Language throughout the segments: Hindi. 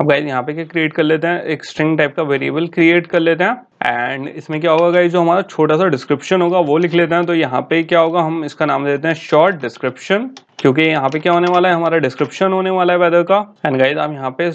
अब गाइस यहाँ पे क्या क्रिएट कर लेते हैं, एक स्ट्रिंग टाइप का वेरिएबल क्रिएट कर लेते हैं एंड इसमें क्या होगा गाइस, जो हमारा छोटा सा डिस्क्रिप्शन होगा वो लिख लेते हैं। तो यहाँ पे क्या होगा, हम इसका नाम देते हैं शॉर्ट डिस्क्रिप्शन, क्योंकि यहाँ पे क्या होने वाला है, हमारा डिस्क्रिप्शन होने वाला है वेदर का। एंड गाइस आप यहाँ पे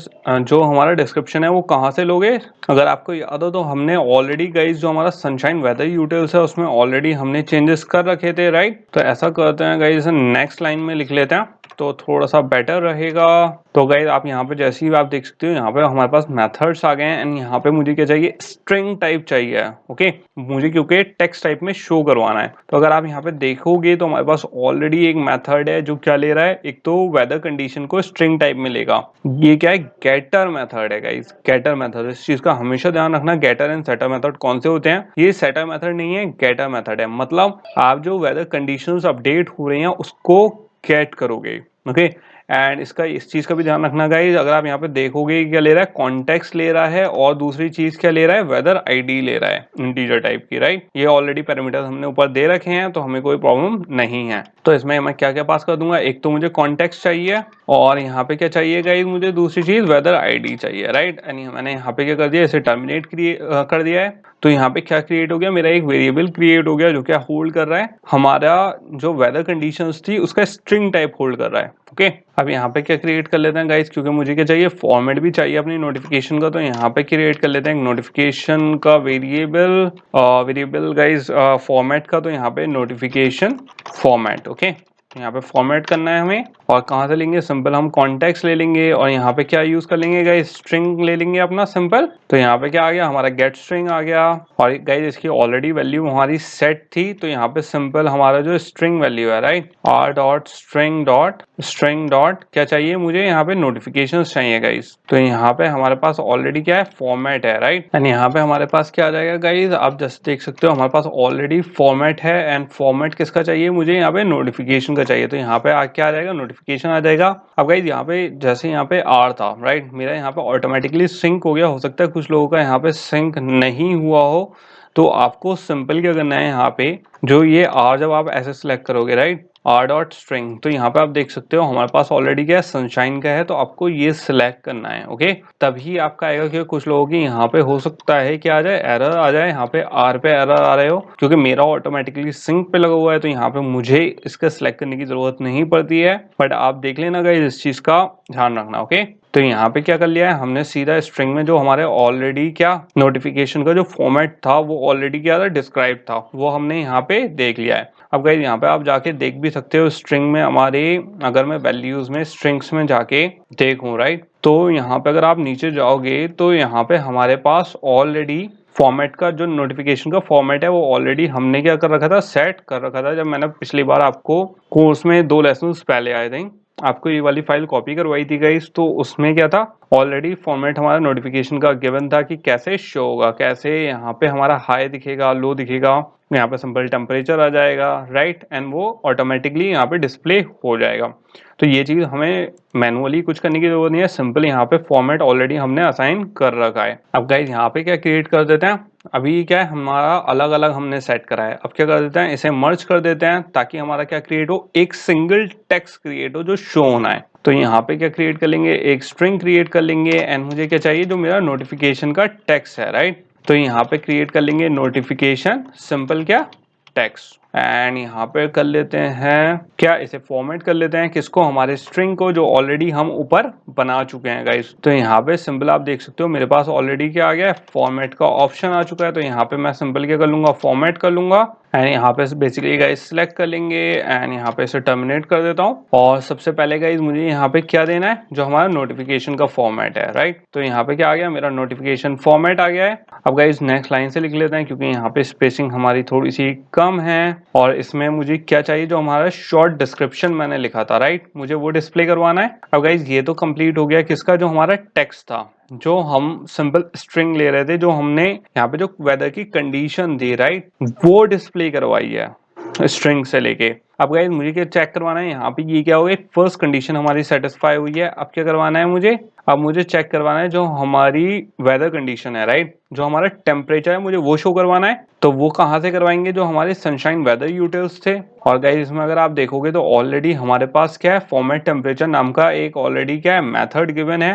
जो हमारा डिस्क्रिप्शन है वो कहाँ से लोगे, अगर आपको याद हो तो हमने ऑलरेडी गाइस जो हमारा सनशाइन वेदर यूटिल्स है उसमें ऑलरेडी हमने चेंजेस कर रखे थे, राइट। तो ऐसा करते हैं गाइस, नेक्स्ट लाइन में लिख लेते हैं तो थोड़ा सा बेटर रहेगा। तो गाइस आप यहाँ पे जैसे ही आप देख सकते हो, यहाँ पे हमारे पास मेथड्स आ गए हैं एंड यहाँ पे मुझे क्या चाहिए, स्ट्रिंग टाइप चाहिए। ओके, मुझे क्योंकि टेक्स्ट टाइप में शो करवाना है। तो अगर आप यहाँ पे देखोगे तो हमारे पास ऑलरेडी एक मेथड है जो क्या ले रहा है, एक तो वेदर कंडीशन को स्ट्रिंग टाइप में लेगा। ये क्या है, गेटर मेथड है गाइस, गेटर मेथड। इस चीज का हमेशा ध्यान रखना, गेटर एंड सेटर मेथड कौन से होते हैं, ये सेटर मेथड नहीं है, गेटर मेथड है। मतलब आप जो वेदर कंडीशंस अपडेट हो रही हैं उसको गेट करोगे। ओके, एंड इसका इस चीज का भी ध्यान रखना गाइस, अगर आप यहाँ पे देखोगे क्या ले रहा है, कॉन्टेक्स्ट ले रहा है और दूसरी चीज क्या ले रहा है, वेदर आईडी ले रहा है इंटीजर टाइप की, राइट। ये ऑलरेडी पैरामीटर्स हमने ऊपर दे रखे हैं तो हमें कोई प्रॉब्लम नहीं है। तो इसमें मैं क्या क्या पास कर दूंगा, एक तो मुझे कॉन्टेक्स्ट चाहिए और यहाँ पे क्या चाहिए गाइस, मुझे दूसरी चीज वेदर आईडी चाहिए, राइट। यानी मैंने यहाँ पे क्या कर दिया, इसे टर्मिनेट कर दिया है। तो यहाँ पे क्या क्रिएट हो गया, मेरा एक वेरिएबल क्रिएट हो गया जो क्या होल्ड कर रहा है, हमारा जो वेदर कंडीशंस थी उसका स्ट्रिंग टाइप होल्ड कर रहा है। ओके, अब यहाँ पे क्या क्रिएट कर लेते हैं गाइस, क्योंकि मुझे क्या चाहिए, फॉर्मेट भी चाहिए अपनी नोटिफिकेशन का। तो यहाँ पे क्रिएट कर लेते हैं नोटिफिकेशन का वेरिएबल गाइस फॉर्मेट का। तो यहाँ पे नोटिफिकेशन फॉर्मेट। ओके, यहाँ पे फॉर्मेट करना है हमें और कहाँ से लेंगे, सिंपल हम कॉन्टेक्स्ट ले लेंगे और यहाँ पे क्या यूज कर लेंगे गाइस, स्ट्रिंग ले लेंगे अपना सिंपल। तो यहाँ पे क्या आ गया, हमारा गेट स्ट्रिंग आ गया और गाइस इसकी ऑलरेडी वैल्यू हमारी सेट थी। तो यहाँ पे सिंपल हमारा जो स्ट्रिंग वैल्यू है, right, R dot string dot क्या चाहिए मुझे, यहाँ पे नोटिफिकेशन चाहिए गाइस। तो यहाँ पे हमारे पास ऑलरेडी क्या है, फॉर्मेट है, राइट। एंड यहाँ पे हमारे पास क्या आ जाएगा गाइस, आप जैसे देख सकते हो हमारे पास ऑलरेडी फॉर्मेट है एंड फॉर्मेट किसका चाहिए मुझे, यहाँ पे नोटिफिकेशन का चाहिए। तो यहाँ पे क्या आ जाएगा, नोटिफिकेशन आ जाएगा। अब गाइस यहाँ पे जैसे यहाँ पे आर था, राइट, मेरा यहाँ पे ऑटोमेटिकली सिंक हो गया। हो सकता है कुछ लोगों का यहाँ पे सिंक नहीं हुआ हो, तो आपको सिंपल क्या करना है, यहाँ पे जो ये आर जब आप ऐसे सिलेक्ट करोगे, राइट, आर डॉट स्ट्रिंग, तो यहाँ पे आप देख सकते हो हमारे पास ऑलरेडी क्या है, सनशाइन का है। तो आपको ये सिलेक्ट करना है। ओके, तभी आपका आएगा। क्योंकि कुछ लोगों की यहाँ पे हो सकता है कि आ जाए एरर आ जाए, यहाँ पे आर पे एरर आ रहे हो, क्योंकि मेरा ऑटोमेटिकली सिंक पे लगा हुआ है। तो यहाँ पे मुझे इसका सिलेक्ट करने की जरूरत नहीं पड़ती है, बट आप देख लेना गाइस, इस चीज का ध्यान रखना। ओके, तो यहाँ पे क्या कर लिया है हमने, सीधा स्ट्रिंग में जो हमारे ऑलरेडी क्या नोटिफिकेशन का जो फॉर्मेट था वो ऑलरेडी क्या था, डिस्क्राइब था, वो हमने यहाँ पे देख लिया है। अब गाइस यहाँ पे आप जाके देख भी सकते हो स्ट्रिंग में हमारे, अगर मैं वैल्यूज में स्ट्रिंग्स में जाके देखूं, राइट, तो यहाँ पे अगर आप नीचे जाओगे तो यहाँ पे हमारे पास ऑलरेडी फॉर्मेट का जो नोटिफिकेशन का फॉर्मेट है वो ऑलरेडी हमने क्या कर रखा था, सेट कर रखा था। जब मैंने पिछली बार आपको कोर्स में 2 लेसन पहले आए थे, आपको ये वाली फाइल कॉपी करवाई थी गाइस, तो उसमें क्या था, ऑलरेडी फॉर्मेट हमारा नोटिफिकेशन का गिवन था कि कैसे शो होगा, कैसे यहाँ पे हमारा हाई दिखेगा, लो दिखेगा, यहाँ पे सिंपल टेम्परेचर आ जाएगा, राइट, एंड वो ऑटोमेटिकली यहाँ पे डिस्प्ले हो जाएगा। तो ये चीज हमें मैनुअली कुछ करने की जरूरत नहीं है, सिंपल यहाँ पे फॉर्मेट ऑलरेडी हमने असाइन कर रखा है। अब गाइस यहाँ पे क्या क्रिएट कर देते हैं, अभी क्या है हमारा अलग अलग हमने सेट करा है। अब क्या कर देते हैं, इसे मर्ज कर देते हैं ताकि हमारा क्या क्रिएट हो, एक सिंगल टेक्स्ट क्रिएट हो जो शो होना है। तो यहाँ पे क्या क्रिएट कर लेंगे, एक स्ट्रिंग क्रिएट कर लेंगे एंड मुझे क्या चाहिए, जो मेरा नोटिफिकेशन का टेक्स्ट है, राइट। तो यहाँ पे क्रिएट कर लेंगे नोटिफिकेशन सिंपल क्या टेक्स्ट एंड यहाँ पे कर लेते हैं क्या, इसे फॉर्मेट कर लेते हैं किसको, हमारे स्ट्रिंग को जो ऑलरेडी हम ऊपर बना चुके हैं गाइस। तो यहाँ पे सिंपल आप देख सकते हो मेरे पास ऑलरेडी क्या आ गया है, फॉर्मेट का ऑप्शन आ चुका है। तो यहाँ पे मैं सिंपल क्या कर लूंगा, फॉर्मेट कर लूंगा एंड यहाँ पे बेसिकली गाइस सिलेक्ट कर लेंगे एंड यहाँ पे इसे टर्मिनेट कर देता हूँ। और सबसे पहले गाइस मुझे यहाँ पे क्या देना है, जो हमारा नोटिफिकेशन का फॉर्मेट है, राइट। तो यहाँ पे क्या आ गया, मेरा नोटिफिकेशन फॉर्मेट आ गया है। अब गाइस नेक्स्ट लाइन से लिख लेते हैं, क्योंकि यहाँ पे स्पेसिंग हमारी थोड़ी सी कम है और इसमें मुझे क्या चाहिए, जो हमारा शॉर्ट डिस्क्रिप्शन मैंने लिखा था, राइट, मुझे वो डिस्प्ले करवाना है। अब गाइस ये तो कंप्लीट हो गया किसका, जो हमारा टेक्स्ट था, जो हम सिंपल स्ट्रिंग ले रहे थे, जो हमने यहाँ पे जो वेदर की कंडीशन दी, राइट, वो डिस्प्ले करवाई है स्ट्रिंग से लेके। अब गाइस मुझे क्या चेक करवाना है, यहाँ पे ये क्या हो गया, फर्स्ट कंडीशन हमारी सेटिस्फाई हुई है। अब क्या करवाना है मुझे, अब मुझे चेक करवाना है जो हमारी वेदर कंडीशन है, राइट, जो हमारा टेम्परेचर है मुझे वो शो करवाना है। तो वो कहाँ से करवाएंगे, जो हमारे सनशाइन वेदर यूटिल्स थे। और गाइस इसमें अगर आप देखोगे तो ऑलरेडी हमारे पास क्या है, फॉर्मेट टेम्परेचर नाम का एक ऑलरेडी क्या है मेथड गिवन है,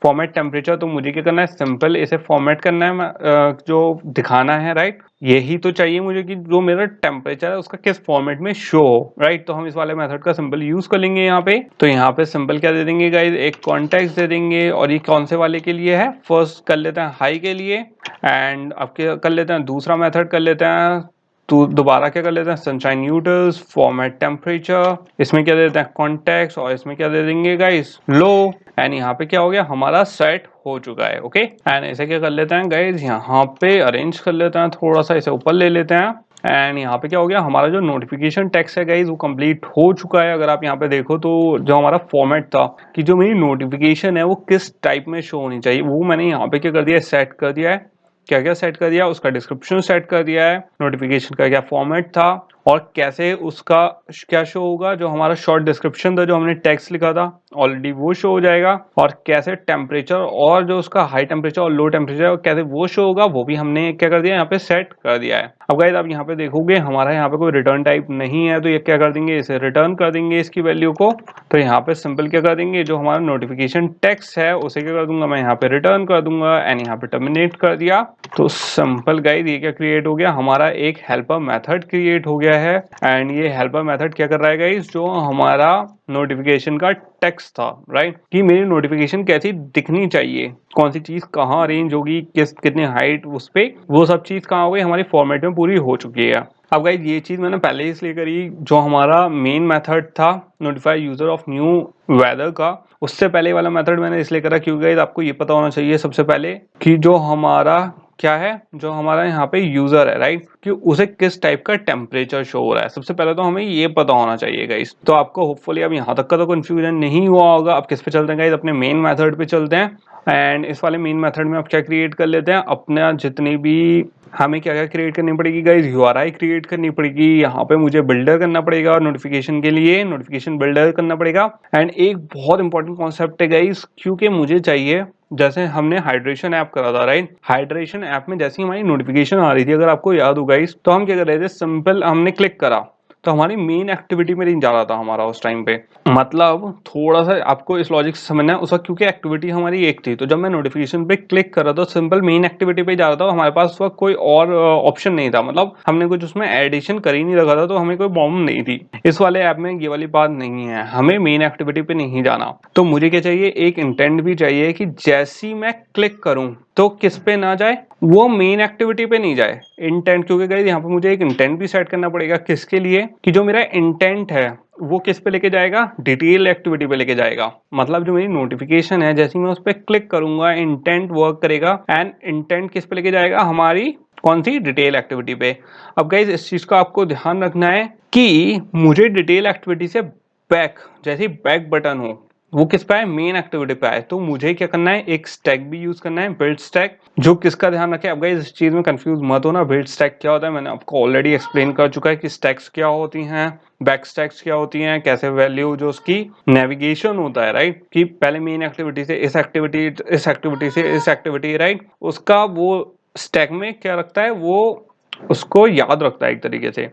फॉर्मेट टेम्परेचर, तो मुझे क्या करना है, सिंपल इसे फॉर्मेट करना है, जो दिखाना है, राइट। यही तो चाहिए मुझे कि जो मेरा टेम्परेचर है उसका किस फॉर्मेट में शो हो, राइट। तो हम इस वाले मेथड का सिंपल यूज कर लेंगे यहाँ पे। तो यहाँ पे सिंपल क्या दे देंगे गाइस, एक कॉन्टेक्स्ट दे देंगे, और ये कौन से वाले के लिए है, फर्स्ट कर लेते हैं हाई के लिए, एंड अब क्या कर लेते हैं, दूसरा मेथड कर लेते हैं, तो दोबारा क्या कर लेते हैं, सनशाइन न्यूट्रल्स फॉर्मेट टेम्परेचर, इसमें क्या देते हैं कॉन्टेक्स्ट, और इसमें क्या दे देंगे गाइस लो, एंड यहाँ पे क्या हो गया, हमारा सेट हो चुका है। ओके, एंड ऐसे क्या कर लेते हैं गाइस, यहाँ पे अरेंज कर लेते हैं, थोड़ा सा इसे ऊपर ले लेते हैं, एंड यहाँ पे क्या हो गया, हमारा जो नोटिफिकेशन टेक्स्ट है गाइस वो कंप्लीट हो चुका है। अगर आप यहाँ पे देखो तो जो हमारा फॉर्मेट था कि जो मेरी नोटिफिकेशन है वो किस टाइप में शो होनी चाहिए, वो मैंने यहाँ पे क्या कर दिया है, सेट कर दिया है। क्या क्या सेट कर दिया, उसका डिस्क्रिप्शन सेट कर दिया है, नोटिफिकेशन का क्या फॉर्मेट था, और कैसे उसका क्या शो होगा, जो हमारा शॉर्ट डिस्क्रिप्शन था जो हमने टेक्स्ट लिखा था ऑलरेडी वो शो हो जाएगा, और कैसे टेम्परेचर और जो उसका हाई टेम्परेचर और लो टेम्परेचर कैसे वो शो होगा वो भी हमने क्या कर दिया यहाँ पे सेट कर दिया है। अब गाइस आप यहाँ पे देखोगे हमारा यहाँ पे कोई रिटर्न टाइप नहीं है, तो ये क्या कर देंगे, इसे रिटर्न कर देंगे इसकी वैल्यू को। तो यहाँ पे सिंपल क्या कर देंगे, जो हमारा नोटिफिकेशन टेक्स्ट है उसे क्या कर दूंगा मैं यहाँ पे रिटर्न कर दूंगा, एंड यहाँ पे टर्मिनेट कर दिया। तो सिंपल गाइस ये क्या क्रिएट हो गया, हमारा एक हेल्पर मेथड क्रिएट हो गया है, एंड ये हेल्पर मेथड क्या कर रहा है गाइस, जो हमारा नोटिफिकेशन का टेक्स्ट था, राइट, कि मेरी नोटिफिकेशन कैसी दिखनी चाहिए, कौन सी चीज कहाँ अरेंज होगी, किस कितने हाइट उस पे, वो सब चीज कहाँ हो गई, हमारी फॉर्मेट में पूरी हो चुकी है। अब गाइस ये चीज मैंने पहले ही इसलिए करी, जो हमारा मेन मेथड था notify user of new weather का, उससे पहले वाला मेथड मैंने इसलिए करा क्योंकि गाइस आपको ये पता होना चाहिए सबसे पहले कि जो हमारा क्या है, जो हमारा यहाँ पे यूजर है, राइट, कि उसे किस टाइप का टेम्परेचर शो हो रहा है, सबसे पहले तो हमें ये पता होना चाहिए गाइस। तो आपको होपफुली अब यहाँ तक का तो कंफ्यूजन नहीं हुआ होगा। अब किस पे चलते हैं गाइस, अपने मेन मेथड पे चलते हैं, एंड इस वाले मेन मेथड में आप क्या क्रिएट कर लेते हैं, अपना जितनी भी हमें क्या क्या क्रिएट करनी पड़ेगी गाइस, यूआरआई क्रिएट करनी पड़ेगी, यहाँ पे मुझे बिल्डर करना पड़ेगा, और नोटिफिकेशन के लिए नोटिफिकेशन बिल्डर करना पड़ेगा। एंड एक बहुत इंपॉर्टेंट कॉन्सेप्ट है गाइस, क्योंकि मुझे चाहिए, जैसे हमने हाइड्रेशन ऐप करा था, राइट, हाइड्रेशन ऐप में जैसी हमारी नोटिफिकेशन आ रही थी, अगर आपको याद होगा गाइस, तो हम क्या कर रहे थे, सिंपल हमने क्लिक करा तो हमारी मेन एक्टिविटी में नहीं जा रहा था हमारा उस टाइम पे, मतलब थोड़ा सा आपको इस लॉजिक से समझना है उस वक्त, क्योंकि एक्टिविटी हमारी एक थी, तो जब मैं नोटिफिकेशन पे क्लिक कर रहा था सिंपल मेन एक्टिविटी पे जा रहा था, हमारे पास उस वक्त कोई और ऑप्शन नहीं था, मतलब हमने कुछ उसमें एडिशन कर ही नहीं रखा था, तो हमें कोई प्रॉब्लम नहीं थी। इस वाले ऐप में ये वाली बात नहीं है, हमें मेन एक्टिविटी पे नहीं जाना। तो मुझे क्या चाहिए, एक इंटेंट भी चाहिए कि जैसी मैं क्लिक करूं तो किस पे ना जाए, वो मेन एक्टिविटी पे नहीं जाए, इंटेंट, क्योंकि गाइस यहाँ पे मुझे एक इंटेंट भी सेट करना पड़ेगा, किसके लिए, कि जो मेरा इंटेंट है वो किस पे लेके जाएगा, डिटेल एक्टिविटी पे लेके जाएगा। मतलब जो मेरी नोटिफिकेशन है जैसे मैं उस पर क्लिक करूंगा इंटेंट वर्क करेगा, एंड इंटेंट किस पे लेके जाएगा, हमारी कौन सी, डिटेल एक्टिविटी पे। अब गाइस इस चीज का आपको ध्यान रखना है कि मुझे डिटेल एक्टिविटी से बैक, जैसे बैक बटन हो वो किस पे है, मेन एक्टिविटी पे है, तो मुझे क्या करना है, एक स्टैक भी यूज करना है, बिल्ड स्टैक, जो किसका ध्यान रखे। अब गाइस इस चीज में कंफ्यूज मत होना, बिल्ड स्टैक क्या होता है मैंने आपको ऑलरेडी एक्सप्लेन कर चुका है कि स्टैक्स क्या होती हैं, बैक स्टैक्स क्या होती हैं, कैसे वैल्यू जो उसकी नेविगेशन होता है, राइट, कि पहले मेन एक्टिविटी से इस एक्टिविटी, इस एक्टिविटी से इस एक्टिविटी, राइट, उसका वो स्टैक में क्या रखता है, वो उसको याद रखता है एक तरीके से।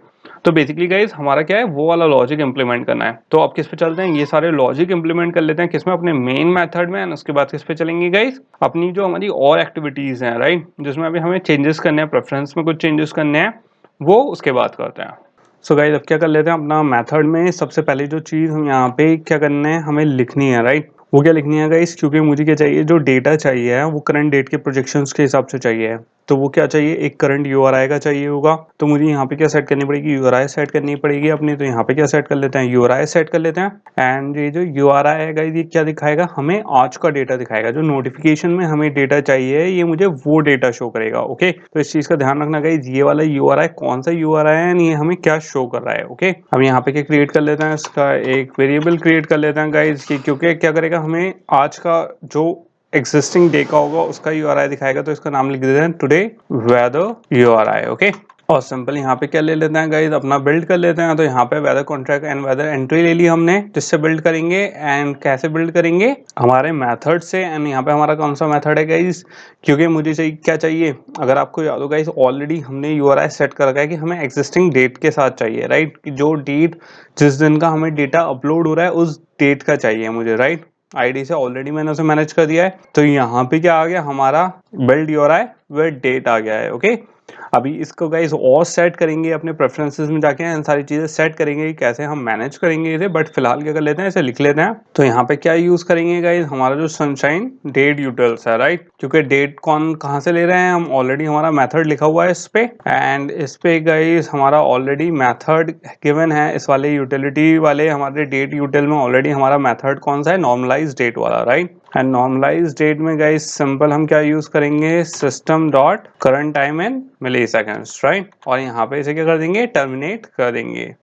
तो बेसिकली गाइस हमारा क्या है, वो वाला लॉजिक इंप्लीमेंट करना है। तो अब किस पे चलते हैं, ये सारे लॉजिक इंप्लीमेंट कर लेते हैं किसमें, अपने मेन मेथड में, उसके बाद किस पे चलेंगे गाइस, अपनी जो हमारी और एक्टिविटीज हैं, राइट, जिसमें अभी हमें चेंजेस करने हैं, प्रेफरेंस में कुछ चेंजेस करने हैं, वो उसके बाद करते हैं। सो गाइस अब क्या कर लेते हैं, अपना मेथड में सबसे पहले जो चीज हम यहाँ पे क्या करना है, हमें लिखनी है, राइट, वो क्या लिखनी है गाइस, क्योंकि मुझे क्या चाहिए, जो डेटा चाहिए है वो करंट डेट के प्रोजेक्शंस के हिसाब से चाहिए, तो वो क्या चाहिए, एक करंट यूआरआई का चाहिए होगा। तो मुझे यहाँ पे क्या सेट करनी पड़ेगी, यूआरआई सेट करनी पड़ेगी अपनी। तो यहाँ पे क्या सेट कर लेते हैं, यूआरआई सेट कर लेते हैं, एंड ये जो यूआरआई है गाइस ये क्या दिखाएगा, हमें आज का डेटा दिखाएगा, जो नोटिफिकेशन में हमें डेटा चाहिए ये मुझे वो डेटा शो करेगा। ओके, तो इस चीज का ध्यान रखना गाइस, ये वाला यूआरआई कौन सा यूआरआई है, ये हमें क्या शो कर रहा है। ओके, अब यहाँ पे क्या क्रिएट कर लेते हैं, इसका एक वेरिएबल क्रिएट कर लेते हैं गाइस, क्योंकि क्या करेगा, हमें आज का जो एग्जिस्टिंग डे का होगा उसका यूआरआई दिखाएगा, तो इसका नाम लिख देते हैं टुडे वेदर यूआरआई। ओके, और सिंपल यहाँ पे क्या ले लेते हैं गाइस, अपना बिल्ड कर लेते हैं। तो यहाँ पे weather contract and weather entry ले ली हमने, जिससे बिल्ड करेंगे, एंड कैसे बिल्ड करेंगे, हमारे मेथड से। एंड यहाँ पे हमारा कौन सा मेथड है गाइस, क्योंकि मुझे चाहिए क्या चाहिए, अगर आपको याद हो गाइस ऑलरेडी हमने यूआरआई सेट कर रखा है कि हमें एग्जिस्टिंग डेट के साथ चाहिए, राइट, कि जो डेट जिस दिन का हमें डेटा अपलोड हो रहा है उस डेट का चाहिए मुझे, राइट। आईडी से ऑलरेडी मैंने उसे मैनेज कर दिया है। तो यहाँ पे क्या आ गया हमारा बिल्ड यूआरआई विद डेट आ गया है। ओके, अभी इसको गाइस और सेट करेंगे अपने प्रेफरेंसेस में जाके, इन सारी चीजें सेट करेंगे कि कैसे हम मैनेज करेंगे इसे। बट फिलहाल क्या कर लेते हैं, इसे लिख लेते हैं। तो यहाँ पे क्या यूज करेंगे गाइस, हमारा जो सनशाइन डेट यूटिल्स है, राइट, क्योंकि डेट कौन कहाँ से ले रहे हैं हम, ऑलरेडी हमारा मेथड लिखा हुआ है इस पे, एंड इस पे गाइस हमारा ऑलरेडी मेथड गिवन है। इस वाले यूटिलिटी वाले हमारे डेट यूटिल में ऑलरेडी हमारा मेथड कौन सा है, नॉर्मलाइज डेट वाला, राइट। एंड नॉर्मलाइज डेट में गाइस सिंपल हम क्या यूज करेंगे, system dot current time in milliseconds, right, और यहाँ पे इसे क्या कर देंगे, टर्मिनेट कर देंगे।